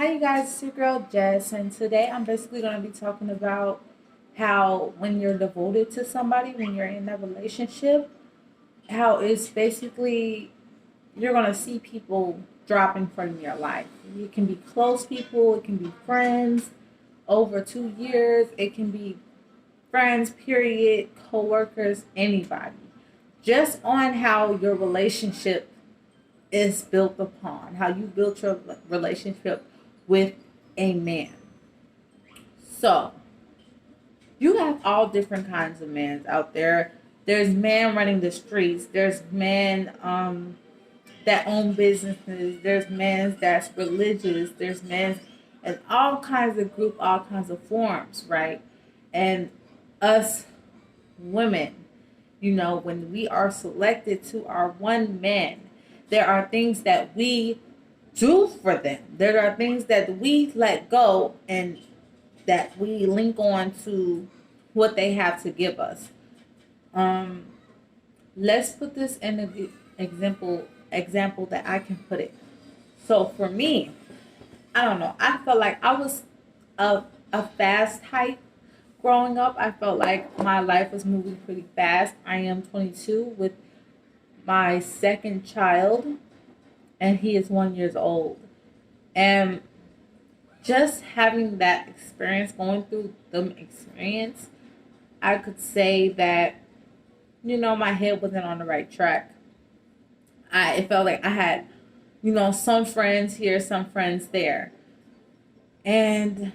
Hi, you guys. It's your girl Jess, and today I'm basically going to be talking about how when you're devoted to somebody, when you're in that relationship, how it's basically you're going to see people dropping from your life. It can be close people, it can be friends over 2 years, it can be friends, period, co workers, anybody. Just on how your relationship is built upon, how you built your relationship with a man. So, you have all different kinds of men out there. There's men running the streets. There's men that own businesses. There's men that's religious. There's men in all kinds of group, all kinds of forms, right? And us women, when we are selected to our one man, there are things that we do for them. There are things that we let go and that we link on to what they have to give us. Um, let's put this in an example that I can put it. So for me, I don't know. I felt like I was a a fast type growing up. I felt like my life was moving pretty fast. I am 22 with my second child, and he is 1 years old. And just having that experience, going through the experience, I could say that my head wasn't on the right track. It felt like I had some friends here, some friends there, and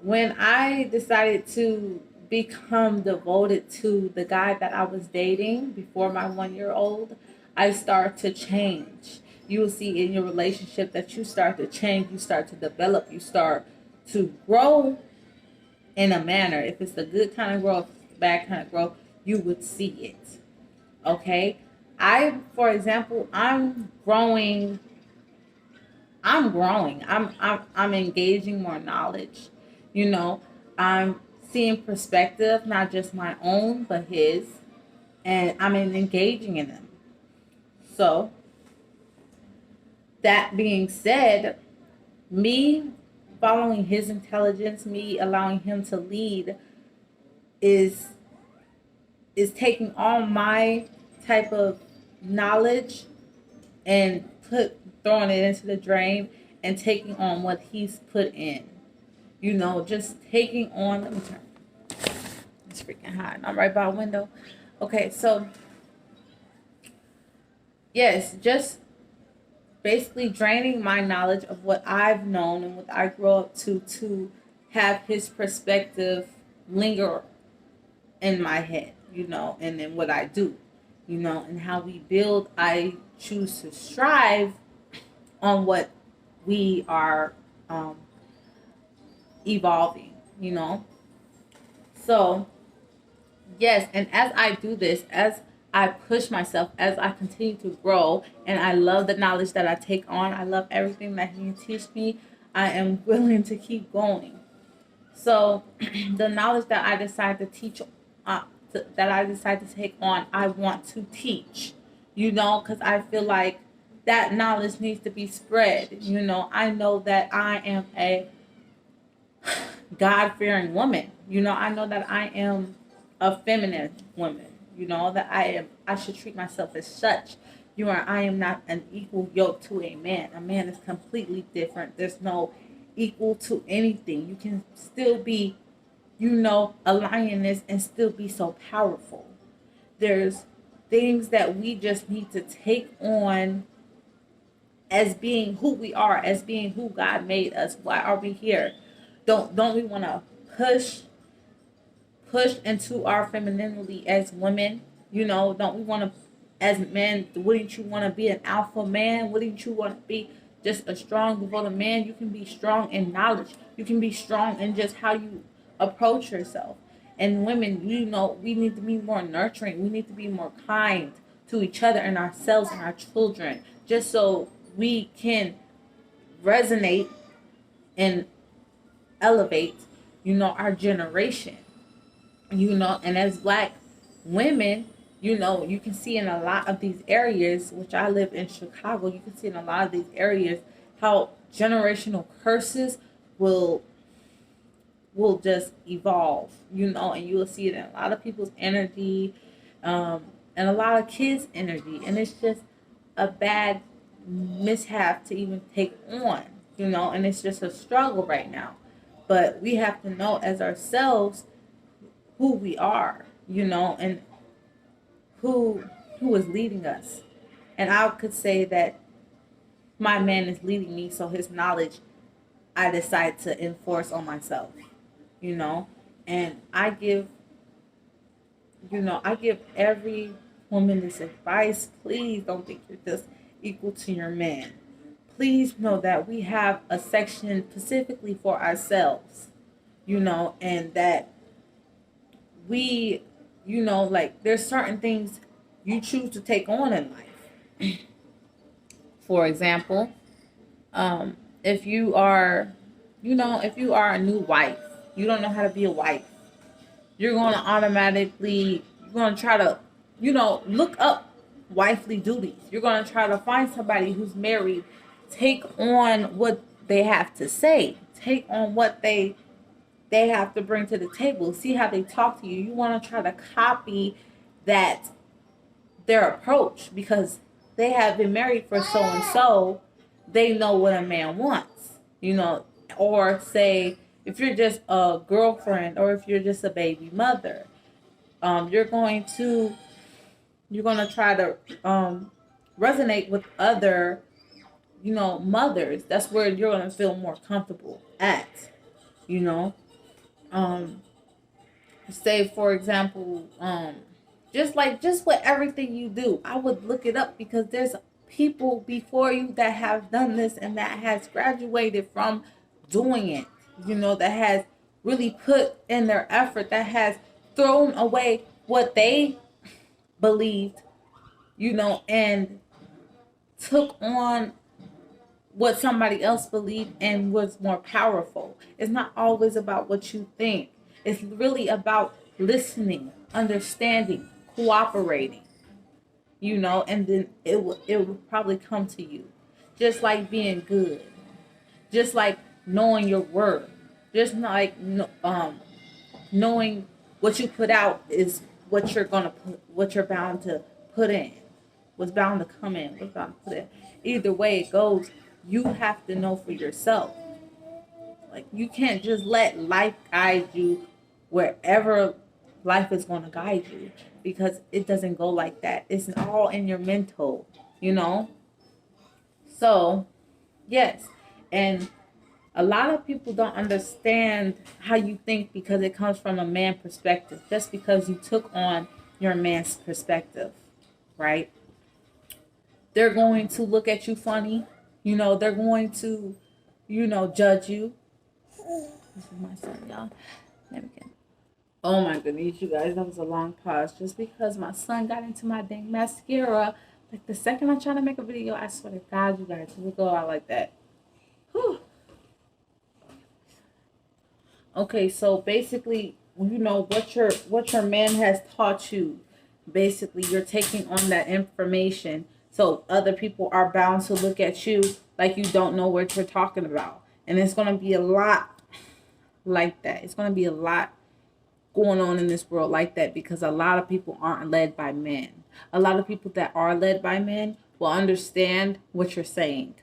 when I decided to become devoted to the guy that I was dating before my 1 year old, I start to change. You will see in your relationship that you start to change, you start to develop, you start to grow in a manner. If it's the good kind of growth, the bad kind of growth, you would see it. Okay? For example, I'm engaging more knowledge. You know, I'm seeing perspective, not just my own, but his, and I'm engaging in them. So that being said, me following his intelligence, me allowing him to lead, is is taking all my type of knowledge and put throwing it into the drain and taking on what he's put in. Just taking on. Let me turn. It's freaking hot. I'm right by a window. Okay, so yes, just basically draining my knowledge of what I've known and what I grew up to have his perspective linger in my head, and then what I do, and how we build. I choose to strive on what we are um, evolving, So, yes, and as I do this, as I push myself, as I continue to grow, and I love the knowledge that I take on, I love everything that he can teach me, I am willing to keep going. So, the knowledge that I decide to teach, that I decide to take on, I want to teach, because I feel like that knowledge needs to be spread. I know that I am a God fearing woman. I know that I am a feminine woman. That I should treat myself as such. I am not an equal yoke to a man. A man is completely different. There's no equal to anything. You can still be, a lioness and still be so powerful. There's things that we just need to take on as being who we are, as being who God made us. Why are we here? Don't we want to push push into our femininity as women? Don't we want to, as men, wouldn't you want to be an alpha man? Wouldn't you want to be just a strong, devoted man? You can be strong in knowledge. You can be strong in just how you approach yourself. And women, we need to be more nurturing. We need to be more kind to each other and ourselves and our children, just so we can resonate and elevate, our generation. And as black women, you can see in a lot of these areas, which I live in Chicago, you can see in a lot of these areas how generational curses will just evolve, and you will see it in a lot of people's energy, and a lot of kids' energy, and it's just a bad mishap to even take on, and it's just a struggle right now. But we have to know as ourselves who we are, and who is leading us. And I could say that my man is leading me, so his knowledge I decide to enforce on myself, you know. And I give every woman this advice. Please don't think you're just equal to your man. Please know that we have a section specifically for ourselves, and that we, like there's certain things you choose to take on in life. For example, if you are, if you are a new wife, you don't know how to be a wife, you're going to you're going to try to, look up wifely duties. You're going to try to find somebody who's married, take on what they have to say, take on what they have to bring to the table, see how they talk to you. You want to try to copy that, their approach, because they have been married for so and so, they know what a man wants, or say if you're just a girlfriend or if you're just a baby mother, you're going to try to resonate with other, mothers. That's where you're going to feel more comfortable at, you know. Um, Say for example, just with everything you do, I would look it up because there's people before you that have done this and that has graduated from doing it, that has really put in their effort, that has thrown away what they believed, and took on what somebody else believed and was more powerful. It's not always about what you think. It's really about listening, understanding, cooperating, and then it will probably come to you. Just like being good, just like knowing your worth, just like knowing what you put out is what you're gonna put, what you're bound to put in, what's bound to come in, what's bound to put in. Either way it goes, you have to know for yourself. Like, you can't just let life guide you wherever life is going to guide you, because it doesn't go like that. It's all in your mental, you know? So, yes. And a lot of people don't understand how you think because it comes from a man perspective, just because you took on your man's perspective, right? They're going to look at you funny. They're going to, judge you. This is my son, y'all. There we go. Oh my goodness, you guys, that was a long pause. Just because my son got into my dang mascara. Like, the second I try to make a video, I swear to God, you guys, it will go out like that. Whew. Okay, so basically, what your man has taught you. Basically, you're taking on that information. So other people are bound to look at you like you don't know what you're talking about. And it's going to be a lot like that. It's going to be a lot going on in this world like that, because a lot of people aren't led by men. A lot of people that are led by men will understand what you're saying.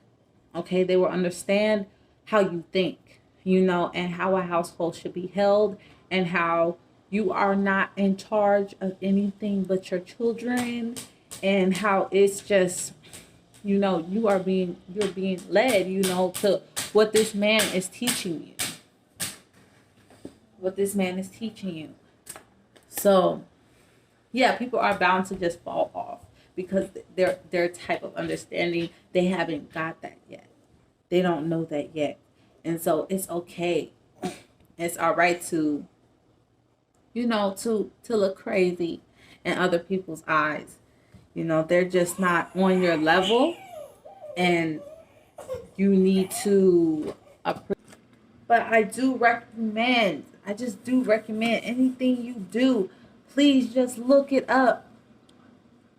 Okay, they will understand how you think, and how a household should be held, and how you are not in charge of anything but your children, and how it's just, you're being led, to what this man is teaching you. What this man is teaching you. So, yeah, people are bound to just fall off because their type of understanding, they haven't got that yet. They don't know that yet. And so it's okay. It's all right to, to look crazy in other people's eyes. They're just not on your level, and you need to appreciate. But I just do recommend anything you do, please just look it up.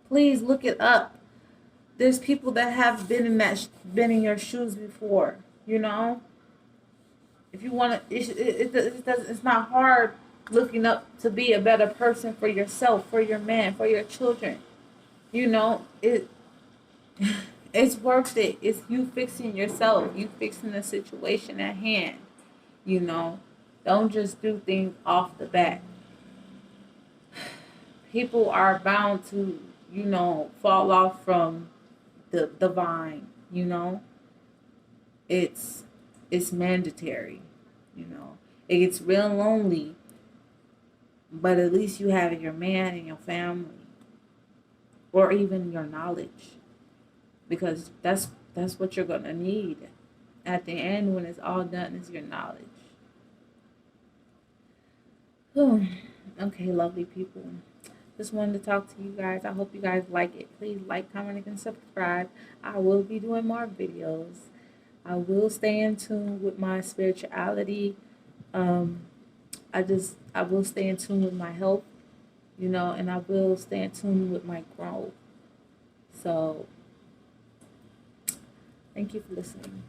Please look it up. There's people that have been in your shoes before. You know, if you want to, it's not hard looking up to be a better person for yourself, for your man, for your children. You know, it's worth it. It's you fixing yourself, you fixing the situation at hand. You know, don't just do things off the bat. People are bound to, fall off from the vine. It's it's mandatory. It gets real lonely, but at least you have your man and your family, or even your knowledge, because that's what you're gonna need at the end when it's all done, is your knowledge. Whew. Okay, lovely people. Just wanted to talk to you guys. I hope you guys like it. Please like, comment, and subscribe. I will be doing more videos. I will stay in tune with my spirituality. Um, I will stay in tune with my health, and I will stay in tune with my growth. So thank you for listening.